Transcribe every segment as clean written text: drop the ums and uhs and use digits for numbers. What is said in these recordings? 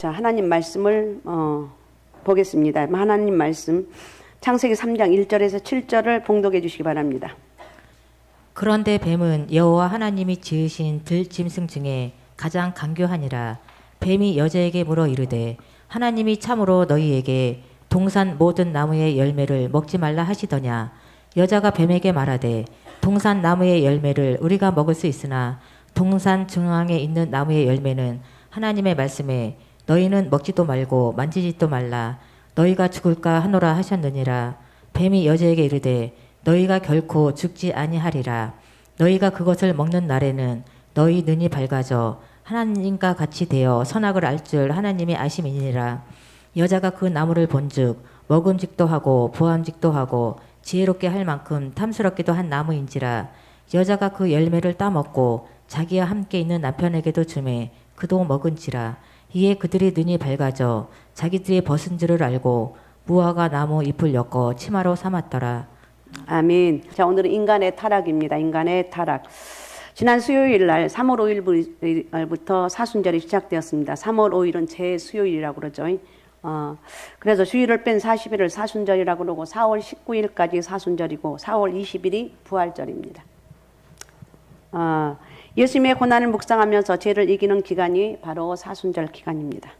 자, 하나님 말씀을 보겠습니다. 하나님 말씀 창세기 3장 1절에서 7절을 봉독해 주시기 바랍니다. 그런데 뱀은 여호와 하나님이 지으신 들짐승 중에 가장 간교하니라. 뱀이 여자에게 물어 이르되 하나님이 참으로 너희에게 동산 모든 나무의 열매를 먹지 말라 하시더냐. 여자가 뱀에게 말하되 동산 나무의 열매를 우리가 먹을 수 있으나 동산 중앙에 있는 나무의 열매는 하나님의 말씀에 너희는 먹지도 말고 만지지도 말라. 너희가 죽을까 하노라 하셨느니라. 뱀이 여자에게 이르되 너희가 결코 죽지 아니하리라. 너희가 그것을 먹는 날에는 너희 눈이 밝아져 하나님과 같이 되어 선악을 알 줄 하나님이 아심이니라. 여자가 그 나무를 본즉 먹음직도 하고 부함직도 하고 지혜롭게 할 만큼 탐스럽기도 한 나무인지라. 여자가 그 열매를 따먹고 자기와 함께 있는 남편에게도 주매 그도 먹은지라. 이에 그들의 눈이 밝아져 자기들이 벗은 줄을 알고 무화과 나무 잎을 엮어 치마로 삼았더라. 아멘. 자, 오늘은 인간의 타락입니다. 인간의 타락. 지난 수요일 날 3월 5일부터 사순절이 시작되었습니다. 3월 5일은 제수요일이라고 그러죠. 그래서 주일을 뺀 40일을 사순절이라고 그러고 4월 19일까지 사순절이고 4월 20일이 부활절입니다. 예수님의 고난을 묵상하면서 죄를 이기는 기간이 바로 사순절 기간입니다.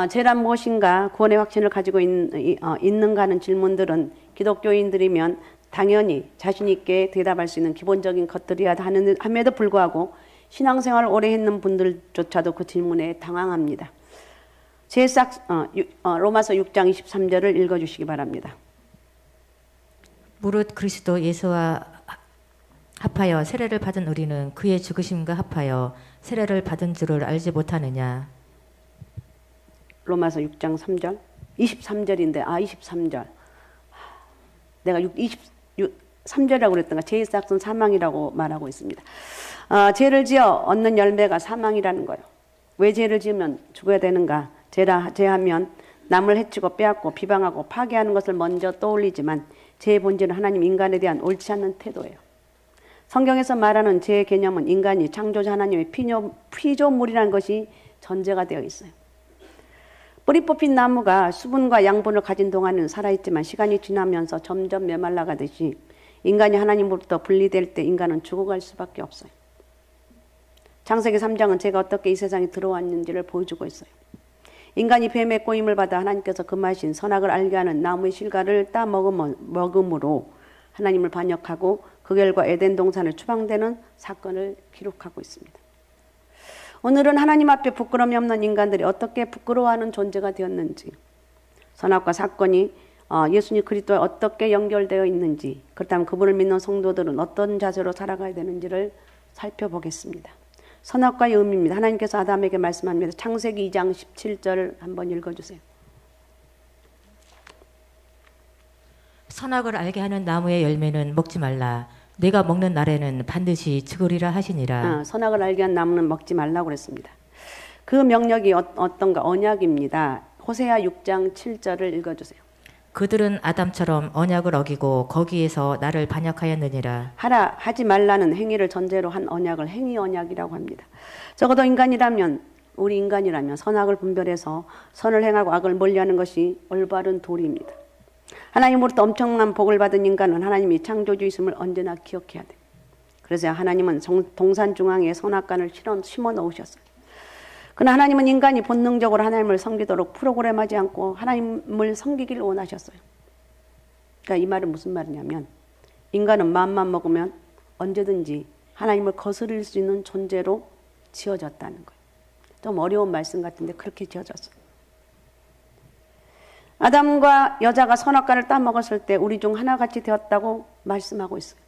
죄란 무엇인가 구원의 확신을 가지고 있는가 하는 질문들은 기독교인들이면 당연히 자신 있게 대답할 수 있는 기본적인 것들이야 함에도 불구하고 신앙생활을 오래 했는 분들조차도 그 질문에 당황합니다. 로마서 6장 23절을 읽어주시기 바랍니다. 무릇 그리스도 예수와 합하여 세례를 받은 우리는 그의 죽으심과 합하여 세례를 받은 줄을 알지 못하느냐. 로마서 6장 3절 23절인데 23절 내가 23절이라고 그랬던가. 죄의 싹은 사망이라고 말하고 있습니다. 죄를 지어 얻는 열매가 사망이라는 거예요. 왜 죄를 지으면 죽어야 되는가. 죄하면 남을 해치고 빼앗고 비방하고 파괴하는 것을 먼저 떠올리지만 죄의 본질은 하나님 인간에 대한 옳지 않는 태도예요. 성경에서 말하는 죄의 개념은 인간이 창조자 하나님의 피조물이라는 것이 전제가 되어 있어요. 뿌리 뽑힌 나무가 수분과 양분을 가진 동안은 살아있지만 시간이 지나면서 점점 메말라가듯이 인간이 하나님으로부터 분리될 때 인간은 죽어갈 수밖에 없어요. 창세기 3장은 죄가 어떻게 이 세상에 들어왔는지를 보여주고 있어요. 인간이 뱀의 꼬임을 받아 하나님께서 금하신 선악을 알게 하는 나무의 실과를 따먹음으로 하나님을 반역하고 그 결과 에덴 동산을 추방되는 사건을 기록하고 있습니다. 오늘은 하나님 앞에 부끄러움이 없는 인간들이 어떻게 부끄러워하는 존재가 되었는지, 선악과 사건이 예수님 그리스도에 어떻게 연결되어 있는지, 그렇다면 그분을 믿는 성도들은 어떤 자세로 살아가야 되는지를 살펴보겠습니다. 선악과의 의미입니다. 하나님께서 아담에게 말씀합니다. 창세기 2장 17절 한번 읽어주세요. 선악을 알게 하는 나무의 열매는 먹지 말라. 내가 먹는 날에는 반드시 죽으리라 하시니라. 선악을 알게 한 나무는 먹지 말라고 그랬습니다. 그 명령이 어떤가? 언약입니다. 호세아 6장 7절을 읽어주세요. 그들은 아담처럼 언약을 어기고 거기에서 나를 반역하였느니라. 하지 말라는 행위를 전제로 한 언약을 행위 언약이라고 합니다. 적어도 우리 인간이라면 선악을 분별해서 선을 행하고 악을 멀리하는 것이 올바른 도리입니다. 하나님으로부터 엄청난 복을 받은 인간은 하나님이 창조주이심을 언제나 기억해야 돼요. 그래서 하나님은 동산 중앙에 선악간을 심어 놓으셨어요. 그러나 하나님은 인간이 본능적으로 하나님을 섬기도록 프로그램하지 않고 하나님을 섬기기를 원하셨어요. 그러니까 이 말은 무슨 말이냐면 인간은 마음만 먹으면 언제든지 하나님을 거스릴 수 있는 존재로 지어졌다는 거예요. 좀 어려운 말씀 같은데 그렇게 지어졌어요. 아담과 여자가 선악과를 따먹었을 때 우리 중 하나같이 되었다고 말씀하고 있어요.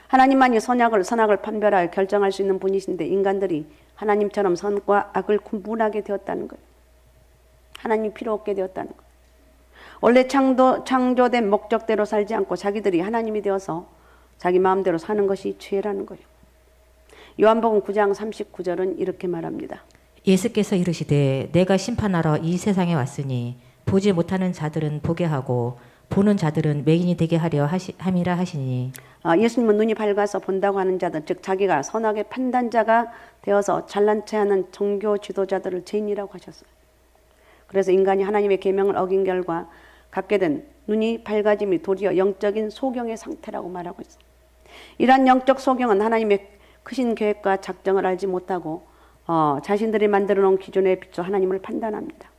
하나님만이 선악을 판별하여 결정할 수 있는 분이신데 인간들이 하나님처럼 선과 악을 구분하게 되었다는 거예요. 하나님 필요 없게 되었다는 거예요. 원래 창조된 목적대로 살지 않고 자기들이 하나님이 되어서 자기 마음대로 사는 것이 죄라는 거예요. 요한복음 9장 39절은 이렇게 말합니다. 예수께서 이르시되 내가 심판하러 이 세상에 왔으니 보지 못하는 자들은 보게 하고 보는 자들은 맹인이 되게 하려 함이라 하시니 예수님은 눈이 밝아서 본다고 하는 자들, 즉 자기가 선악의 판단자가 되어서 잘난 체하는 종교 지도자들을 죄인이라고 하셨어요. 그래서 인간이 하나님의 계명을 어긴 결과 갖게 된 눈이 밝아짐이 도리어 영적인 소경의 상태라고 말하고 있어요. 이러한 영적 소경은 하나님의 크신 계획과 작정을 알지 못하고 자신들이 만들어 놓은 기준에 비춰 하나님을 판단합니다.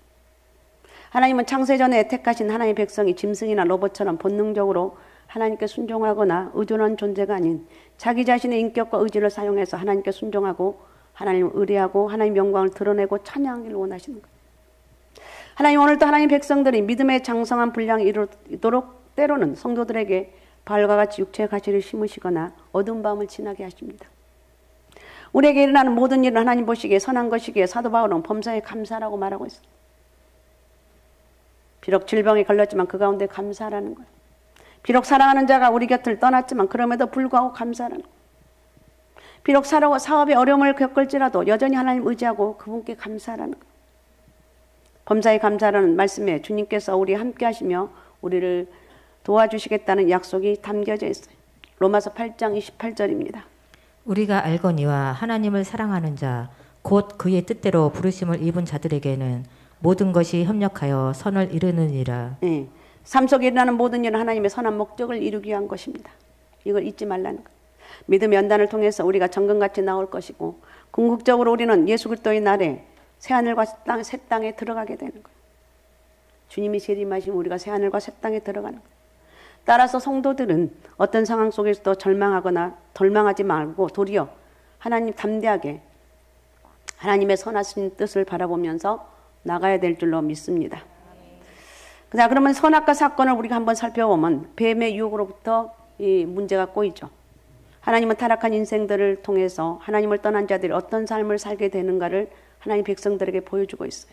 하나님은 창세전에 택하신 하나님의 백성이 짐승이나 로봇처럼 본능적으로 하나님께 순종하거나 의존한 존재가 아닌 자기 자신의 인격과 의지를 사용해서 하나님께 순종하고 하나님을 의뢰하고 하나님의 영광을 드러내고 찬양하기를 원하시는 거예요. 하나님 오늘도 하나님 백성들이 믿음의 장성한 분량이 이루도록 때로는 성도들에게 발과 같이 육체의 가시를 심으시거나 어두운 밤을 지나게 하십니다. 우리에게 일어나는 모든 일은 하나님 보시기에 선한 것이기에 사도 바울은 범사에 감사라고 말하고 있습니다. 비록 질병에 걸렸지만 그 가운데 감사라는 거예요. 비록 사랑하는 자가 우리 곁을 떠났지만 그럼에도 불구하고 감사라는 거예요. 비록 사업에 어려움을 겪을지라도 여전히 하나님 의지하고 그분께 감사라는 거예요. 범사에 감사라는 말씀에 주님께서 우리 함께 하시며 우리를 도와주시겠다는 약속이 담겨져 있어요. 로마서 8장 28절입니다. 우리가 알거니와 하나님을 사랑하는 자 곧 그의 뜻대로 부르심을 입은 자들에게는 모든 것이 협력하여 선을 이루느니라. 네. 삶 속에 일어나는 모든 일은 하나님의 선한 목적을 이루기 위한 것입니다. 이걸 잊지 말라는 것. 믿음의 연단을 통해서 우리가 정금같이 나올 것이고 궁극적으로 우리는 예수 그리스도의 날에 새하늘과 새 땅에 들어가게 되는 거예요. 주님이 재림하시면 우리가 새하늘과 새 땅에 들어가는 거예요. 따라서 성도들은 어떤 상황 속에서도 절망하지 말고 도리어 하나님 담대하게 하나님의 선하신 뜻을 바라보면서 나가야 될 줄로 믿습니다. 자, 그러면 선악과 사건을 우리가 한번 살펴보면 뱀의 유혹으로부터 이 문제가 꼬이죠. 하나님은 타락한 인생들을 통해서 하나님을 떠난 자들이 어떤 삶을 살게 되는가를 하나님 백성들에게 보여주고 있어요.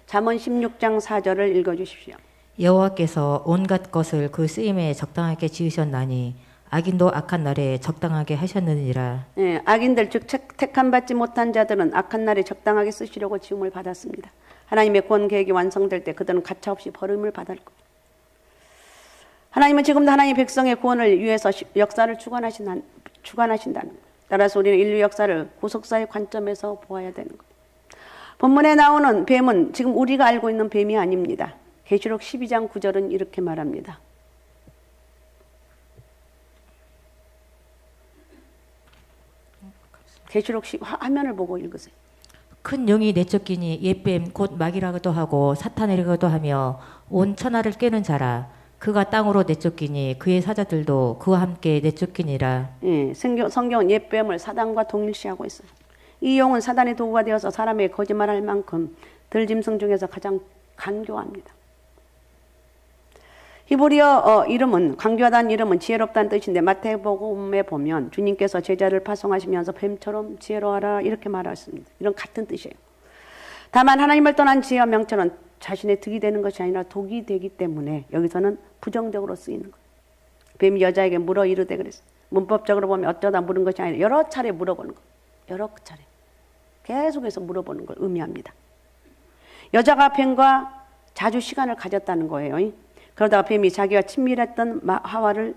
잠언 16장 4절을 읽어주십시오. 여호와께서 온갖 것을 그 쓰임에 적당하게 지으셨나니 악인도 악한 날에 적당하게 하셨느니라. 네, 악인들 즉 택함 받지 못한 자들은 악한 날에 적당하게 쓰시려고 지음을 받았습니다. 하나님의 구원 계획이 완성될 때 그들은 가차없이 벌임을 받을 거예요. 하나님은 지금도 하나님의 백성의 구원을 위해서 역사를 주관하신다는 거예요. 따라서 우리는 인류 역사를 구속사의 관점에서 보아야 되는 거예요. 본문에 나오는 뱀은 지금 우리가 알고 있는 뱀이 아닙니다. 계시록 12장 9절은 이렇게 말합니다. 계시록 화면을 보고 읽으세요. 큰 용이 내쫓기니 옛뱀 곧 마귀라고도 하고 사탄이라고도 하며 온 천하를 깨는 자라. 그가 땅으로 내쫓기니 그의 사자들도 그와 함께 내쫓기니라. 예, 성경은 옛뱀을 사단과 동일시하고 있어요. 이 용은 사단의 도구가 되어서 사람에게 거짓말할 만큼 들짐승 중에서 가장 간교합니다. 히브리어 이름은 간교하다는 이름은 지혜롭다는 뜻인데 마태복음에 보면 주님께서 제자를 파송하시면서 뱀처럼 지혜로워라 이렇게 말하셨습니다. 이런 같은 뜻이에요. 다만 하나님을 떠난 지혜와 명철은 자신의 득이 되는 것이 아니라 독이 되기 때문에 여기서는 부정적으로 쓰이는 거예요. 뱀이 여자에게 물어 이르되 그랬어요. 문법적으로 보면 어쩌다 물은 것이 아니라 여러 차례 물어보는 거예요. 여러 차례. 계속해서 물어보는 걸 의미합니다. 여자가 뱀과 자주 시간을 가졌다는 거예요. 그러다가 뱀이 자기와 친밀했던 하와를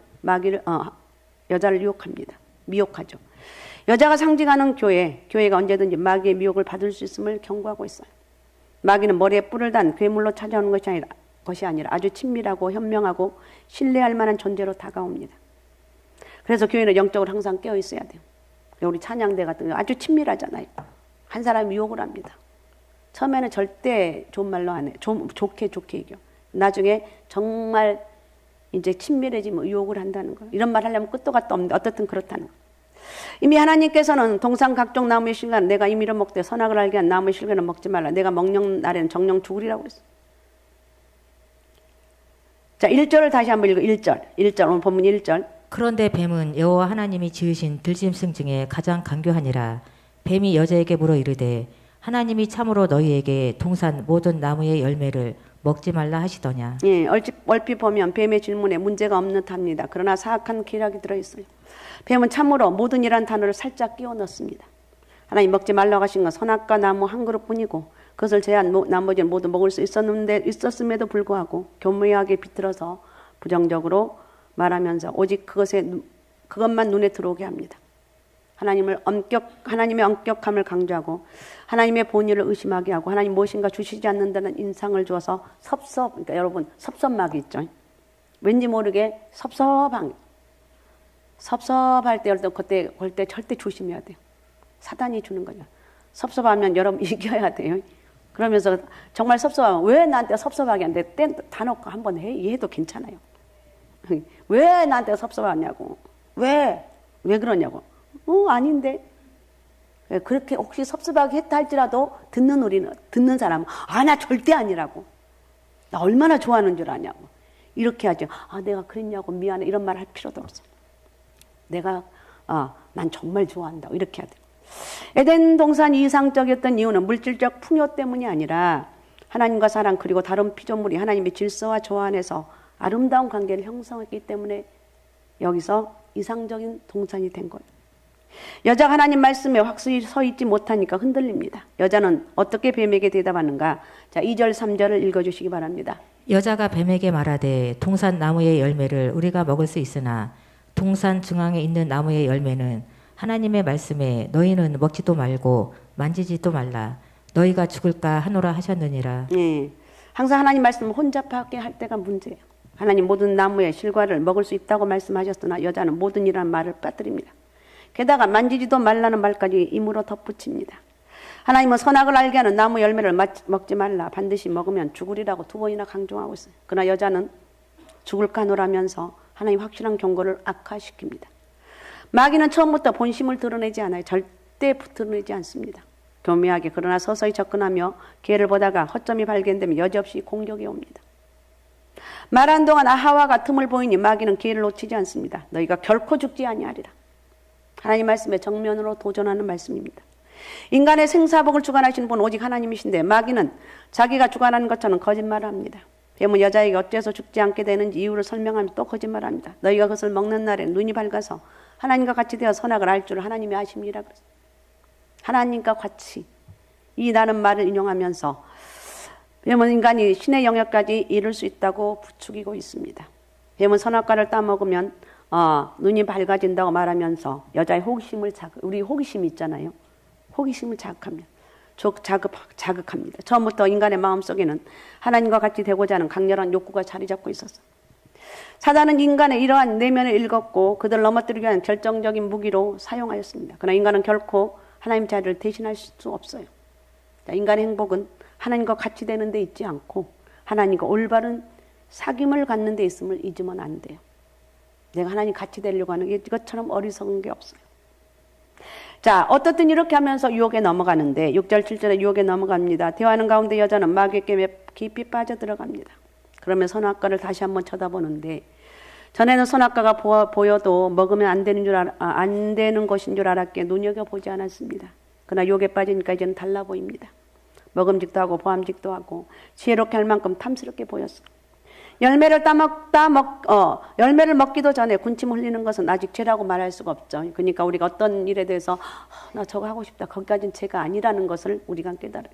여자를 미혹하죠. 여자가 상징하는 교회가 언제든지 마귀의 미혹을 받을 수 있음을 경고하고 있어요. 마귀는 머리에 뿔을 단 괴물로 찾아오는 것이 아니라 아주 친밀하고 현명하고 신뢰할 만한 존재로 다가옵니다. 그래서 교회는 영적으로 항상 깨어 있어야 돼요. 우리 찬양대 같은 거 아주 친밀하잖아요. 한 사람이 유혹을 합니다. 처음에는 절대 좋은 말로 안 해. 좋게 얘기해. 나중에 정말 이제 친밀해지면 유혹을 한다는 거예요. 이런 말 하려면 끝도 갓도 없는데 어떻든 그렇다는 거예요. 이미 하나님께서는 동상 각종 나무의 실과는 내가 임의로 먹되 선악을 알게 한 나무의 실과는 먹지 말라. 내가 먹는 날에는 정령 죽으리라고 했어요. 자, 1절을 다시 한번 읽어. 1절. 오늘 본문 1절. 그런데 뱀은 여호와 하나님이 지으신 들짐승 중에 가장 간교하니라. 뱀이 여자에게 물어 이르되 하나님이 참으로 너희에게 동산 모든 나무의 열매를 먹지 말라 하시더냐. 예, 얼핏 보면 뱀의 질문에 문제가 없는 듯합니다. 그러나 사악한 기략이 들어있어요. 뱀은 참으로 모든이란 단어를 살짝 끼워 넣습니다. 하나님 먹지 말라고 하신 건 선악과 나무 한 그릇뿐이고 그것을 제한 나머지는 모두 먹을 수 있었음에도 불구하고 교묘하게 비틀어서 부정적으로 말하면서 오직 그것만 눈에 들어오게 합니다. 하나님의 엄격함을 강조하고 하나님의 본의를 의심하게 하고 하나님 무엇인가 주시지 않는다는 인상을 주어서 그러니까 여러분 섭섭막이 있죠. 왠지 모르게 섭섭할 때 그때 절대 조심해야 돼요. 사단이 주는 거예요. 섭섭하면 여러분 이겨야 돼요. 그러면서 정말 섭섭하면 왜 나한테 섭섭하게 안 돼? 다 놓고 한번 해도 괜찮아요. 왜 나한테 섭섭하냐고. 왜 그러냐고. 아닌데. 그렇게 혹시 섭섭하게 했다 할지라도 듣는 사람은 나 절대 아니라고. 나 얼마나 좋아하는 줄 아냐고. 이렇게 하죠. 내가 그랬냐고 미안해 이런 말 할 필요도 없어. 난 정말 좋아한다고 이렇게 해야 돼. 에덴 동산이 이상적이었던 이유는 물질적 풍요 때문이 아니라 하나님과 사랑 그리고 다른 피조물이 하나님의 질서와 조화 안에서 아름다운 관계를 형성했기 때문에 여기서 이상적인 동산이 된 거예요. 여자가 하나님 말씀에 확실히 서 있지 못하니까 흔들립니다. 여자는 어떻게 뱀에게 대답하는가? 자, 2절 3절을 읽어주시기 바랍니다. 여자가 뱀에게 말하되 동산 나무의 열매를 우리가 먹을 수 있으나 동산 중앙에 있는 나무의 열매는 하나님의 말씀에 너희는 먹지도 말고 만지지도 말라 너희가 죽을까 하노라 하셨느니라. 예, 항상 하나님 말씀을 혼잡하게 할 때가 문제예요. 하나님 모든 나무의 실과를 먹을 수 있다고 말씀하셨으나 여자는 모든 이라는 말을 빠뜨립니다. 게다가 만지지도 말라는 말까지 임으로 덧붙입니다. 하나님은 선악을 알게 하는 나무 열매를 먹지 말라 반드시 먹으면 죽으리라고 2번이나 강조하고 있어요. 그러나 여자는 죽을까 하노라면서 하나님 확실한 경고를 악화시킵니다. 마귀는 처음부터 본심을 드러내지 않아요. 절대 드러내지 않습니다. 교묘하게 그러나 서서히 접근하며 기회를 보다가 허점이 발견되면 여지없이 공격이 옵니다. 말한 동안 하와가 틈을 보이니 마귀는 기회를 놓치지 않습니다. 너희가 결코 죽지 아니하리라. 하나님 말씀에 정면으로 도전하는 말씀입니다. 인간의 생사복을 주관하시는 분은 오직 하나님이신데 마귀는 자기가 주관하는 것처럼 거짓말을 합니다. 뱀은 여자에게 어째서 죽지 않게 되는지 이유를 설명하며 또 거짓말합니다. 너희가 그것을 먹는 날에 눈이 밝아서 하나님과 같이 되어 선악을 알 줄 하나님이 아십니다. 하나님과 같이 이 라는 말을 인용하면서 뱀은 인간이 신의 영역까지 이룰 수 있다고 부추기고 있습니다. 뱀은 선악과를 따먹으면 눈이 밝아진다고 말하면서 여자의 우리 호기심 있잖아요. 호기심을 자극합니다. 처음부터 인간의 마음속에는 하나님과 같이 되고자 하는 강렬한 욕구가 자리 잡고 있었어요. 사단은 인간의 이러한 내면을 읽었고 그들을 넘어뜨리기 위한 결정적인 무기로 사용하였습니다. 그러나 인간은 결코 하나님 자리를 대신할 수 없어요. 인간의 행복은 하나님과 같이 되는 데 있지 않고 하나님과 올바른 사귐을 갖는 데 있음을 잊으면 안 돼요. 내가 하나님 같이 되려고 하는 게 이것처럼 어리석은 게 없어요. 자, 어떻든 이렇게 하면서 유혹에 넘어가는데 6절 7절에 유혹에 넘어갑니다. 대화하는 가운데 여자는 마귀의 게임에 깊이 빠져들어갑니다. 그러면 선악과를 다시 한번 쳐다보는데 전에는 선악과가 보여도 먹으면 안 되는 것인 줄 알았기에 눈여겨보지 않았습니다. 그러나 유혹에 빠지니까 이제는 달라 보입니다. 먹음직도 하고 보암직도 하고 지혜롭게 할 만큼 탐스럽게 보였어. 열매를 열매를 먹기도 전에 군침을 흘리는 것은 아직 죄라고 말할 수가 없죠. 그러니까 우리가 어떤 일에 대해서 나 저거 하고 싶다. 거기까지는 죄가 아니라는 것을 우리가 깨달아요.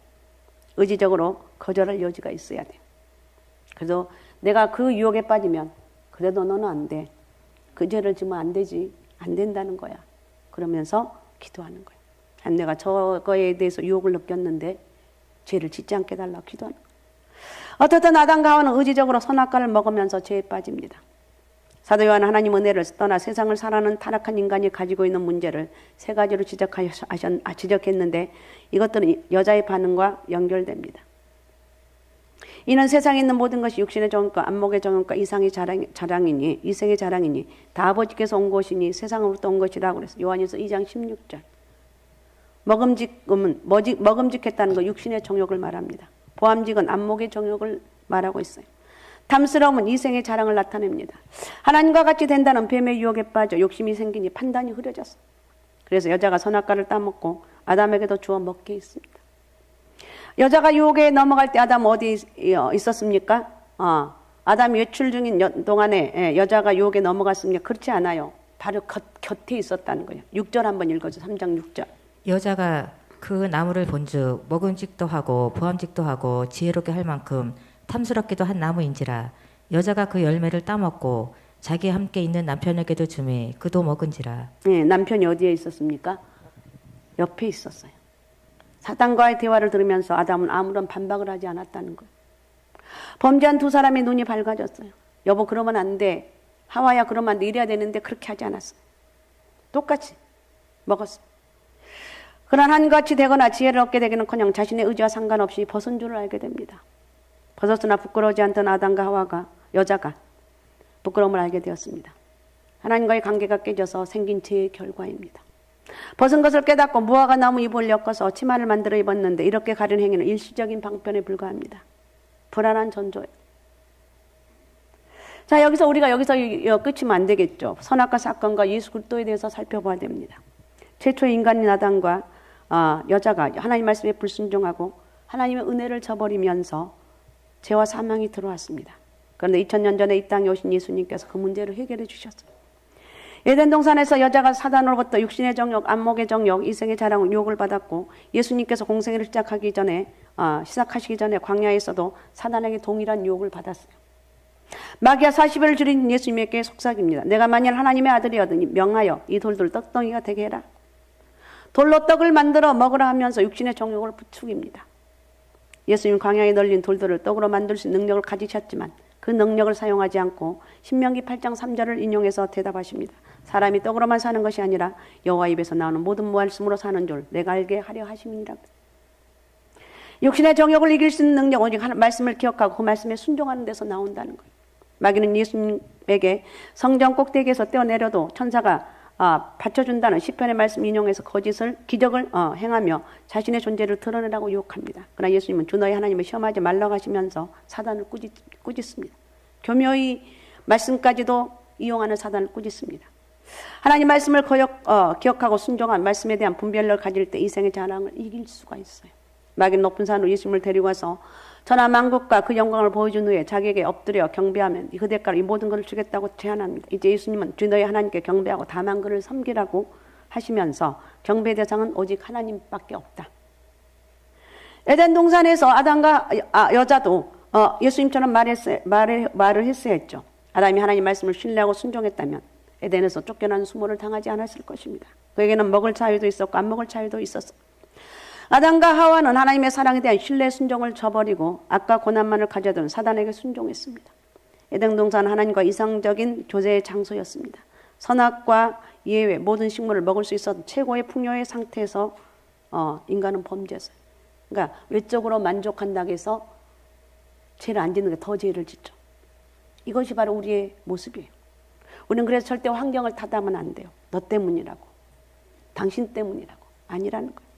의지적으로 거절할 여지가 있어야 돼요. 그래서 내가 그 유혹에 빠지면 그래도 너는 안 돼. 그 죄를 지면 안 되지. 안 된다는 거야. 그러면서 기도하는 거예요. 내가 저거에 대해서 유혹을 느꼈는데 죄를 짓지 않게 달라고 기도하는 거예요. 어떻든 아담과 하와는 의지적으로 선악과를 먹으면서 죄에 빠집니다. 사도 요한은 하나님 은혜를 떠나 세상을 살아가는 타락한 인간이 가지고 있는 문제를 3가지로 지적했는데 이것들은 여자의 반응과 연결됩니다. 이는 세상에 있는 모든 것이 육신의 정욕과 안목의 정욕과 이생의 자랑이니 다 아버지께서 온 것이니 세상으로부터 온 것이라고 그랬어요. 요한일서 2장 16절. 먹음직했다는 거 육신의 정욕을 말합니다. 보암직은 안목의 정욕을 말하고 있어요. 탐스러움은 이생의 자랑을 나타냅니다. 하나님과 같이 된다는 뱀의 유혹에 빠져 욕심이 생기니 판단이 흐려졌어. 그래서 여자가 선악과를 따먹고 아담에게도 주어 먹게 했습니다. 여자가 유혹에 넘어갈 때 아담 어디 있었습니까? 아담이 외출 중인 동안에 여자가 유혹에 넘어갔습니까? 그렇지 않아요. 바로 곁에 있었다는 거예요. 6절 한번 읽어주세요. 3장 6절. 여자가 그 나무를 본즉 먹음직도 하고 보암직도 하고 지혜롭게 할 만큼 탐스럽기도 한 나무인지라 여자가 그 열매를 따먹고 자기 함께 있는 남편에게도 주매 그도 먹은지라. 네, 남편이 어디에 있었습니까? 옆에 있었어요. 사단과의 대화를 들으면서 아담은 아무런 반박을 하지 않았다는 거예요. 범죄한 두 사람의 눈이 밝아졌어요. 여보 그러면 안 돼. 하와야 그러면 안 돼. 이래야 되는데 그렇게 하지 않았어요. 똑같이 먹었어요. 그러나 한같이 되거나 지혜를 얻게 되기는커녕 자신의 의지와 상관없이 벗은 줄을 알게 됩니다. 벗었으나 부끄러우지 않던 아담과 하와가 여자가 부끄러움을 알게 되었습니다. 하나님과의 관계가 깨져서 생긴 죄의 결과입니다. 벗은 것을 깨닫고 무화과 나무 잎을 엮어서 치마를 만들어 입었는데 이렇게 가린 행위는 일시적인 방편에 불과합니다. 불안한 전조예요. 자, 여기서 우리가 끝이면 안 되겠죠. 선악과 사건과 예수 그리스도에 대해서 살펴봐야 됩니다. 최초 인간인 아담과 여자가 하나님 말씀에 불순종하고 하나님의 은혜를 저버리면서 죄와 사망이 들어왔습니다. 그런데 2000년 전에 이 땅에 오신 예수님께서 그 문제를 해결해 주셨어요. 에덴 동산에서 여자가 사단으로부터 육신의 정욕, 안목의 정욕, 이생의 자랑, 유혹을 받았고 예수님께서 공생애를 시작하시기 전에 광야에서도 사단에게 동일한 유혹을 받았어요. 마귀가 40일을 줄인 예수님에게 속삭입니다. 내가 만일 하나님의 아들이었더니 명하여 이 돌들 떡덩이가 되게 해라. 돌로 떡을 만들어 먹으라 하면서 육신의 정욕을 부추깁니다. 예수님 광야에 널린 돌들을 떡으로 만들 수 있는 능력을 가지셨지만 그 능력을 사용하지 않고 신명기 8장 3절을 인용해서 대답하십니다. 사람이 떡으로만 사는 것이 아니라 여호와 입에서 나오는 모든 말씀으로 사는 줄 내가 알게 하려 하심이니라. 육신의 정욕을 이길 수 있는 능력 오직 말씀을 기억하고 그 말씀에 순종하는 데서 나온다는 거예요. 마귀는 예수님에게 성전 꼭대기에서 떼어내려도 천사가 받쳐준다는 시편의 말씀 인용해서 기적을 행하며 자신의 존재를 드러내라고 유혹합니다. 그러나 예수님은 주 너희 하나님을 시험하지 말라고 하시면서 사단을 꾸짖습니다. 교묘히 말씀까지도 이용하는 사단을 꾸짖습니다. 하나님 말씀을 기억하고 순종한 말씀에 대한 분별력을 가질 때 이생의 자랑을 이길 수가 있어요. 마귀는 높은 산으로 예수님을 데리고 와서 천하 만국과 그 영광을 보여준 후에 자기에게 엎드려 경배하면 그 대가로 이 모든 것을 주겠다고 제안합니다. 이제 예수님은 주 너희 하나님께 경배하고 다만 그를 섬기라고 하시면서 경배 대상은 오직 하나님밖에 없다. 에덴 동산에서 아담과 여자도 예수님처럼 말을 했어야 했죠. 아담이 하나님 말씀을 신뢰하고 순종했다면 에덴에서 쫓겨난 수모를 당하지 않았을 것입니다. 그에게는 먹을 자유도 있었고 안 먹을 자유도 있었어. 아담과 하와는 하나님의 사랑에 대한 신뢰 순종을 저버리고 악과 고난만을 가져던 사단에게 순종했습니다. 에덴 동산은 하나님과 이상적인 교제의 장소였습니다. 선악과 예외 모든 식물을 먹을 수 있었던 최고의 풍요의 상태에서 인간은 범죄했어요. 그러니까 외적으로 만족한다고 해서 죄를 안 짓는 게 더 죄를 짓죠. 이것이 바로 우리의 모습이에요. 우리는 그래서 절대 환경을 탓하면 안 돼요. 너 때문이라고. 당신 때문이라고. 아니라는 거예요.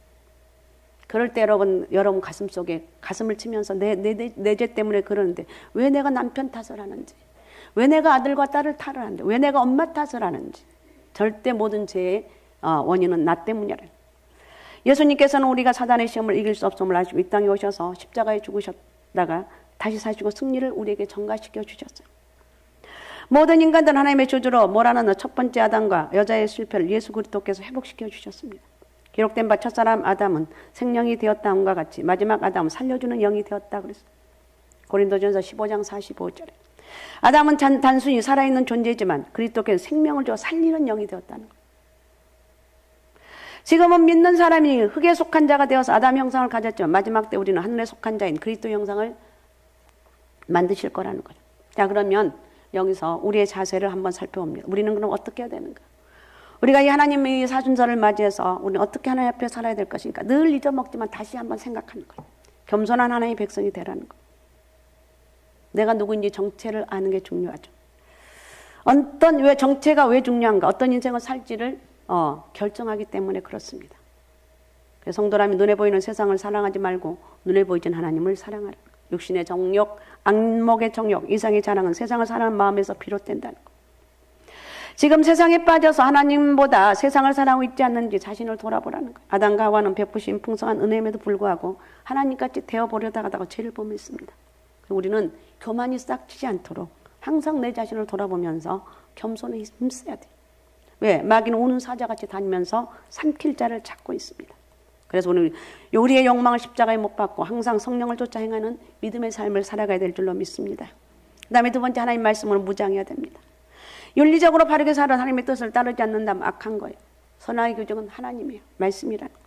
그럴 때 여러분 가슴 속에 가슴을 치면서 내 죄 때문에 그러는데 왜 내가 남편 탓을 하는지, 왜 내가 아들과 딸을 탓을 하는지, 왜 내가 엄마 탓을 하는지. 절대 모든 죄의 원인은 나 때문이라. 예수님께서는 우리가 사단의 시험을 이길 수 없음을 아시고 이 땅에 오셔서 십자가에 죽으셨다가 다시 사시고 승리를 우리에게 전가시켜 주셨어요. 모든 인간들은 하나님의 저주로 몰아넣는 첫 번째 아담과 여자의 실패를 예수 그리스도께서 회복시켜 주셨습니다. 기록된 바 첫사람 아담은 생명이 되었다함과 같이 마지막 아담은 살려주는 영이 되었다 그랬어요. 고린도전서 15장 45절에 아담은 단순히 살아있는 존재지만 그리스도께서 생명을 주어 살리는 영이 되었다는 거예요. 지금은 믿는 사람이 흙에 속한 자가 되어서 아담 형상을 가졌지만 마지막 때 우리는 하늘에 속한 자인 그리스도 형상을 만드실 거라는 거죠. 자, 그러면 여기서 우리의 자세를 한번 살펴봅니다. 우리는 그럼 어떻게 해야 되는가? 우리가 이 하나님의 사순절을 맞이해서 우리는 어떻게 하나님 앞에 살아야 될 것인가? 늘 잊어먹지만 다시 한번 생각하는 거예요. 겸손한 하나님의 백성이 되라는 거예요. 내가 누구인지 정체를 아는 게 중요하죠. 정체가 왜 중요한가? 어떤 인생을 살지를 결정하기 때문에 그렇습니다. 그래서 성도라면 눈에 보이는 세상을 사랑하지 말고 눈에 보이진 하나님을 사랑하라. 육신의 정욕, 안목의 정욕, 이상의 자랑은 세상을 사랑하는 마음에서 비롯된다는 거. 지금 세상에 빠져서 하나님보다 세상을 사랑하고 있지 않는지 자신을 돌아보라는 거예요. 아담과 하와는 베푸신 풍성한 은혜임에도 불구하고 하나님같이 되어보려다 가다가 죄를 범했습니다. 우리는 교만이 싹트지 않도록 항상 내 자신을 돌아보면서 겸손에 힘써야 돼요. 왜? 마귀는 우는 사자같이 다니면서 삼킬 자를 찾고 있습니다. 그래서 오늘 우리의 욕망을 십자가에 못 박고 항상 성령을 쫓아 행하는 믿음의 삶을 살아가야 될 줄로 믿습니다. 그 다음에 두 번째, 하나님 말씀으로 무장해야 됩니다. 윤리적으로 바르게 살아 하나님의 뜻을 따르지 않는다면 악한 거예요. 선악의 교정은 하나님이에요. 말씀이라는 거.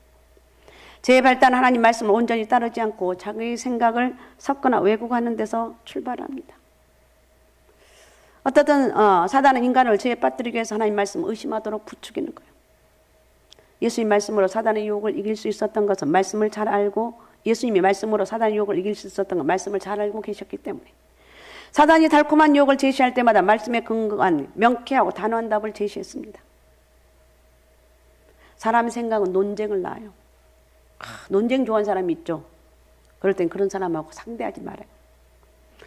제 발단 하나님 말씀을 온전히 따르지 않고 자기의 생각을 섞거나 왜곡하는 데서 출발합니다. 어떻든 사단은 인간을 죄에 빠뜨리기 위해서 하나님 말씀을 의심하도록 부추기는 거예요. 예수님 말씀으로 사단의 유혹을 이길 수 있었던 것은 말씀을 잘 알고, 예수님이 말씀으로 사단의 유혹을 이길 수 있었던 건 말씀을 잘 알고 계셨기 때문에, 사단이 달콤한 유혹을 제시할 때마다 말씀에 근거한 명쾌하고 단호한 답을 제시했습니다. 사람 생각은 논쟁을 낳아요. 논쟁 좋아하는 사람이 있죠. 그럴 땐 그런 사람하고 상대하지 말아요.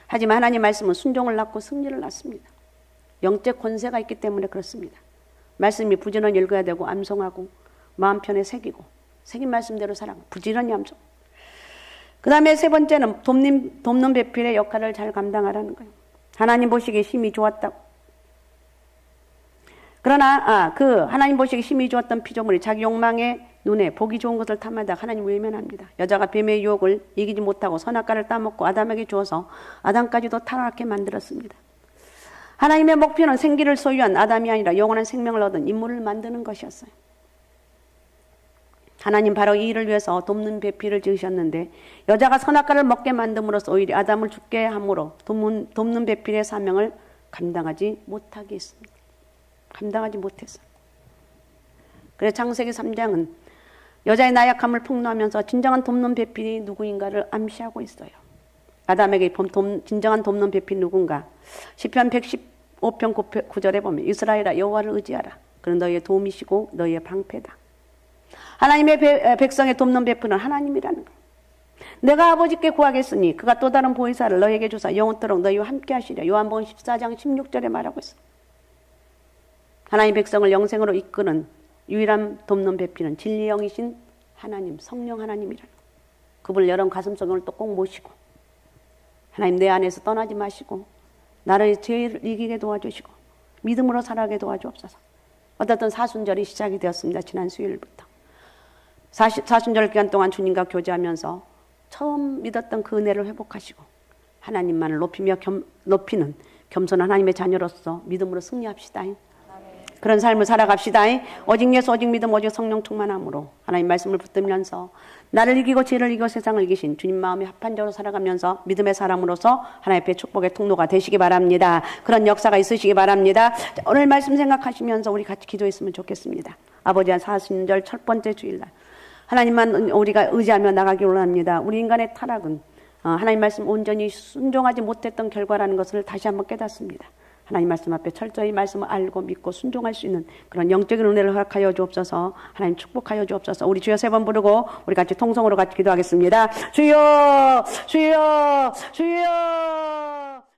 하지만 하나님 말씀은 순종을 낳고 승리를 낳습니다. 영적 권세가 있기 때문에 그렇습니다. 말씀이 부지런히 읽어야 되고 암송하고 마음 편에 새기고, 새긴 말씀대로 살아가고 부지런히 암송. 그 다음에 세 번째는 돕는 배필의 역할을 잘 감당하라는 거예요. 하나님 보시기에 힘이 좋았다고. 그러나 하나님 보시기에 힘이 좋았던 피조물이 자기 욕망의 눈에 보기 좋은 것을 탐하다가 하나님 외면합니다. 여자가 뱀의 유혹을 이기지 못하고 선악과를 따먹고 아담에게 주어서 아담까지도 타락하게 만들었습니다. 하나님의 목표는 생기를 소유한 아담이 아니라 영원한 생명을 얻은 인물을 만드는 것이었어요. 하나님 바로 이 일을 위해서 돕는 배필을 지으셨는데, 여자가 선악과를 먹게 만듦으로써 오히려 아담을 죽게 함으로 돕는 배필의 사명을 감당하지 못하게 했습니다. 감당하지 못했어요. 그래서 창세기 3장은 여자의 나약함을 폭로하면서 진정한 돕는 배필이 누구인가를 암시하고 있어요. 아담에게 진정한 돕는 배필이 누군가? 시편 115편 9절에 보면 이스라엘아 여호와를 의지하라. 그는 너희의 도움이시고 너희의 방패다. 하나님의 백성의 돕는 배필은 하나님이라는 거예요. 내가 아버지께 구하겠으니 그가 또 다른 보혜사를 너희에게 주사 영원토록 너희와 함께 하시려. 요한복음 14장 16절에 말하고 있어요. 하나님 백성을 영생으로 이끄는 유일한 돕는 배필은 진리의 영이신 하나님, 성령 하나님이라는 거예요. 그분을 여러분 가슴속에 또 꼭 모시고, 하나님 내 안에서 떠나지 마시고 나를 죄를 이기게 도와주시고 믿음으로 살아가게 도와주옵소서. 어떻든 사순절이 시작이 되었습니다. 지난 수요일부터. 사순절 기간 동안 주님과 교제하면서 처음 믿었던 그 은혜를 회복하시고 하나님만을 높이는 겸손한 하나님의 자녀로서 믿음으로 승리합시다. 그런 삶을 살아갑시다. 오직 예수, 오직 믿음, 오직 성령 충만함으로 하나님 말씀을 붙들면서 나를 이기고 죄를 이기고 세상을 이기신 주님 마음에 합한 자로 살아가면서 믿음의 사람으로서 하나님 앞에 축복의 통로가 되시기 바랍니다. 그런 역사가 있으시기 바랍니다. 자, 오늘 말씀 생각하시면서 우리 같이 기도했으면 좋겠습니다. 아버지의 사순절 첫 번째 주일날 하나님만 우리가 의지하며 나가기 원합니다. 우리 인간의 타락은 하나님 말씀 온전히 순종하지 못했던 결과라는 것을 다시 한번 깨닫습니다. 하나님 말씀 앞에 철저히 말씀을 알고 믿고 순종할 수 있는 그런 영적인 은혜를 허락하여 주옵소서. 하나님 축복하여 주옵소서. 우리 주여 세 번 부르고 우리 같이 통성으로 같이 기도하겠습니다. 주여, 주여, 주여.